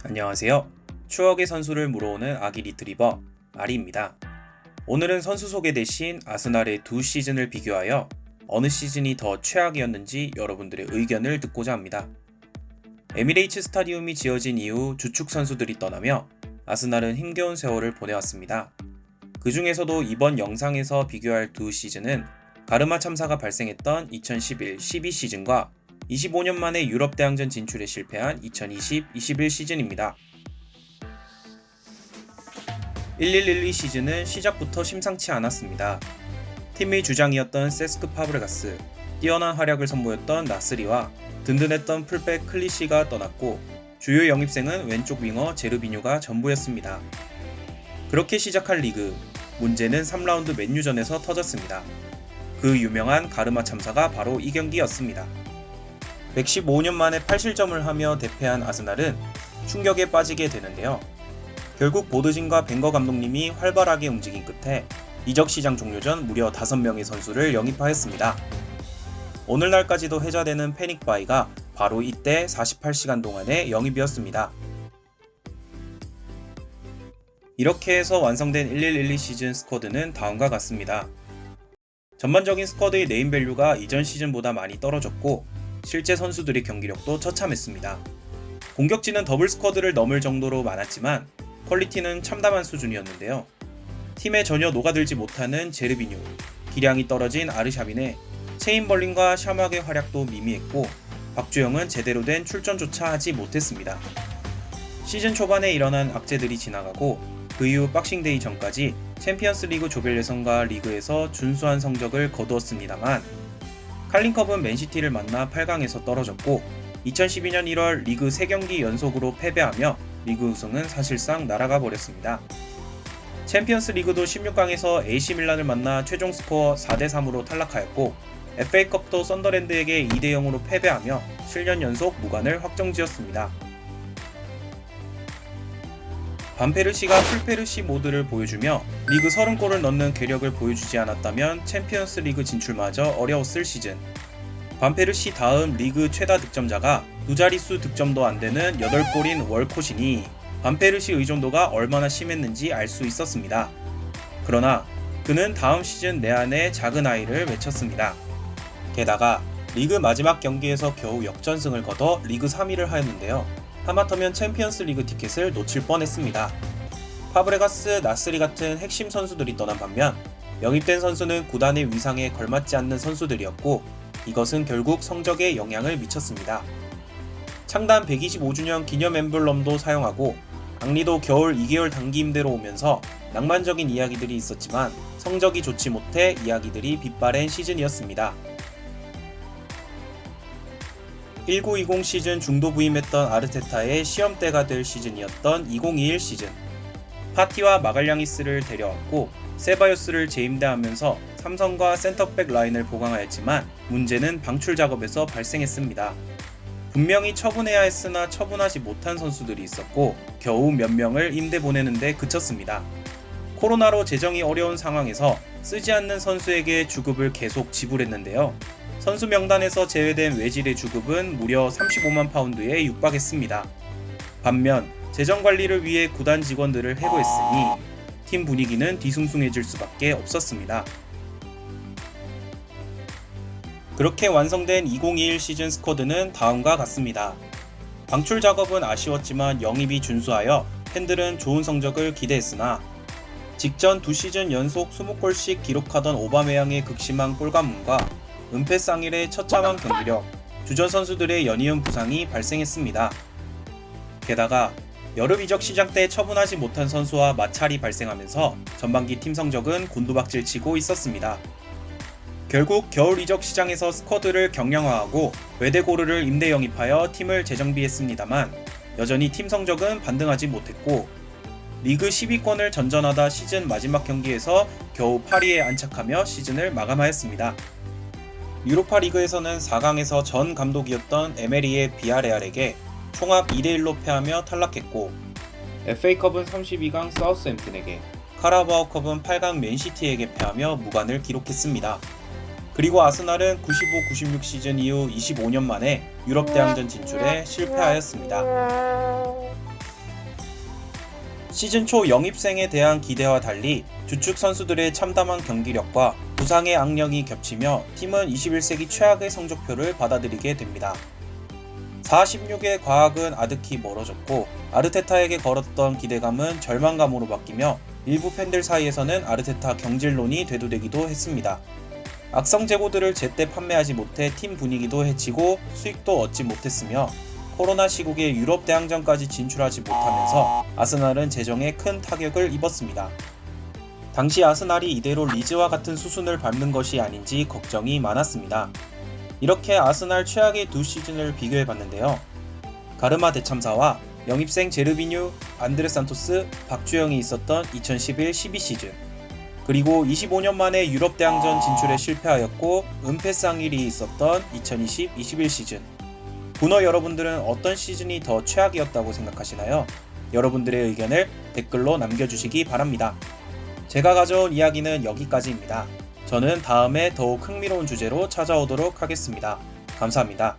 안녕하세요. 추억의 선수를 물어오는 아기 리트리버 아리입니다. 오늘은 선수 소개 대신 아스날의 두 시즌을 비교하여 어느 시즌이 더 최악이었는지 여러분들의 의견을 듣고자 합니다. 에미레이츠 스타디움이 지어진 이후 주축 선수들이 떠나며 아스날은 힘겨운 세월을 보내왔습니다. 그 중에서도 이번 영상에서 비교할 두 시즌은 가르마 참사가 발생했던 2011-12 시즌과 25년 만에 유럽 대항전 진출에 실패한 2020-21 시즌입니다. 11-12 시즌은 시작부터 심상치 않았습니다. 팀의 주장이었던 세스크 파브레가스, 뛰어난 활약을 선보였던 나스리와 든든했던 풀백 클리시가 떠났고 주요 영입생은 왼쪽 윙어 제르비뉴가 전부였습니다. 그렇게 시작한 리그, 문제는 3라운드 맨유전에서 터졌습니다. 그 유명한 가르마 참사가 바로 이 경기였습니다. 115년 만에 8실점을 하며 대패한 아스날은 충격에 빠지게 되는데요. 결국 보드진과 벵거 감독님이 활발하게 움직인 끝에 이적 시장 종료 전 무려 5명의 선수를 영입하였습니다. 오늘날까지도 회자되는 패닉바이가 바로 이때 48시간 동안의 영입이었습니다. 이렇게 해서 완성된 11-12 시즌 스쿼드는 다음과 같습니다. 전반적인 스쿼드의 네임밸류가 이전 시즌보다 많이 떨어졌고 실제 선수들의 경기력도 처참했습니다. 공격진은 더블 스쿼드를 넘을 정도로 많았지만 퀄리티는 참담한 수준이었는데요. 팀에 전혀 녹아들지 못하는 제르비뉴, 기량이 떨어진 아르샤빈의 체인벌린과 샤막의 활약도 미미했고 박주영은 제대로 된 출전조차 하지 못했습니다. 시즌 초반에 일어난 악재들이 지나가고 그 이후 박싱데이 전까지 챔피언스 리그 조별 예선과 리그에서 준수한 성적을 거두었습니다만 칼링컵은 맨시티를 만나 8강에서 떨어졌고 2012년 1월 리그 3경기 연속으로 패배하며 리그 우승은 사실상 날아가 버렸습니다. 챔피언스 리그도 16강에서 AC 밀란을 만나 최종 스코어 4대3으로 탈락하였고 FA컵도 썬더랜드에게 2대0으로 패배하며 7년 연속 무관을 확정지었습니다. 반페르시가 풀페르시 모드를 보여주며 리그 30골을 넣는 괴력을 보여주지 않았다면 챔피언스 리그 진출마저 어려웠을 시즌. 반페르시 다음 리그 최다 득점자가 두 자릿수 득점도 안되는 8골인 월콧이니 반페르시 의존도가 얼마나 심했는지 알 수 있었습니다. 그러나 그는 다음 시즌 내한의 작은 아이를 외쳤습니다. 게다가 리그 마지막 경기에서 겨우 역전승을 거둬 리그 3위를 하였는데요. 하마터면 챔피언스 리그 티켓을 놓칠 뻔했습니다. 파브레가스, 나스리 같은 핵심 선수들이 떠난 반면 영입된 선수는 구단의 위상에 걸맞지 않는 선수들이었고 이것은 결국 성적에 영향을 미쳤습니다. 창단 125주년 기념 엠블럼도 사용하고 앙리도 겨울 2개월 단기 임대로 오면서 낭만적인 이야기들이 있었지만 성적이 좋지 못해 이야기들이 빗바랜 시즌이었습니다. 19-20 시즌 중도 부임했던 아르테타의 시험대가 될 시즌이었던 2021 시즌. 파티와 마갈량이스를 데려왔고 세바요스를 재임대하면서 삼성과 센터백 라인을 보강하였지만 문제는 방출 작업에서 발생했습니다. 분명히 처분해야 했으나 처분하지 못한 선수들이 있었고 겨우 몇 명을 임대 보내는데 그쳤습니다. 코로나로 재정이 어려운 상황에서 쓰지 않는 선수에게 주급을 계속 지불했는데요. 선수 명단에서 제외된 외질의 주급은 무려 35만 파운드에 육박했습니다. 반면 재정 관리를 위해 구단 직원들을 해고했으니 팀 분위기는 뒤숭숭해질 수밖에 없었습니다. 그렇게 완성된 2021 시즌 스쿼드는 다음과 같습니다. 방출 작업은 아쉬웠지만 영입이 준수하여 팬들은 좋은 성적을 기대했으나 직전 두 시즌 연속 20골씩 기록하던 오바메양의 극심한 골감문과 은폐 쌍일의 처참한 경기력, 주전 선수들의 연이은 부상이 발생했습니다. 게다가 여름 이적 시장 때 처분하지 못한 선수와 마찰이 발생하면서 전반기 팀 성적은 곤두박질치고 있었습니다. 결국 겨울 이적 시장에서 스쿼드를 경량화하고 외대고르를 임대 영입하여 팀을 재정비했습니다만 여전히 팀 성적은 반등하지 못했고 리그 10위권을 전전하다 시즌 마지막 경기에서 겨우 8위에 안착하며 시즌을 마감하였습니다. 유로파 리그에서는 4강에서 전 감독이었던 에메리의 비아레알에게 총합 2대1로 패하며 탈락했고 FA컵은 32강 사우스햄튼에게, 카라바오컵은 8강 맨시티에게 패하며 무관을 기록했습니다. 그리고 아스날은 95-96 시즌 이후 25년 만에 유럽 대항전 진출에 실패하였습니다. 시즌 초 영입생에 대한 기대와 달리 주축 선수들의 참담한 경기력과 부상의 악령이 겹치며 팀은 21세기 최악의 성적표를 받아들이게 됩니다. 46의 과학은 아득히 멀어졌고 아르테타에게 걸었던 기대감은 절망감으로 바뀌며 일부 팬들 사이에서는 아르테타 경질론이 되도되기도 했습니다. 악성 재고들을 제때 판매하지 못해 팀 분위기도 해치고 수익도 얻지 못했으며 코로나 시국에 유럽 대항전까지 진출하지 못하면서 아스날은 재정에 큰 타격을 입었습니다. 당시 아스날이 이대로 리즈와 같은 수순을 밟는 것이 아닌지 걱정이 많았습니다. 이렇게 아스날 최악의 두 시즌을 비교해봤는데요. 가르마 대참사와 영입생 제르비뉴, 안드레 산토스, 박주영이 있었던 2011-12 시즌, 그리고 25년 만에 유럽 대항전 진출에 실패하였고 은폐쌍일이 있었던 2020-21 시즌. 분어 여러분들은 어떤 시즌이 더 최악이었다고 생각하시나요? 여러분들의 의견을 댓글로 남겨주시기 바랍니다. 제가 가져온 이야기는 여기까지입니다. 저는 다음에 더욱 흥미로운 주제로 찾아오도록 하겠습니다. 감사합니다.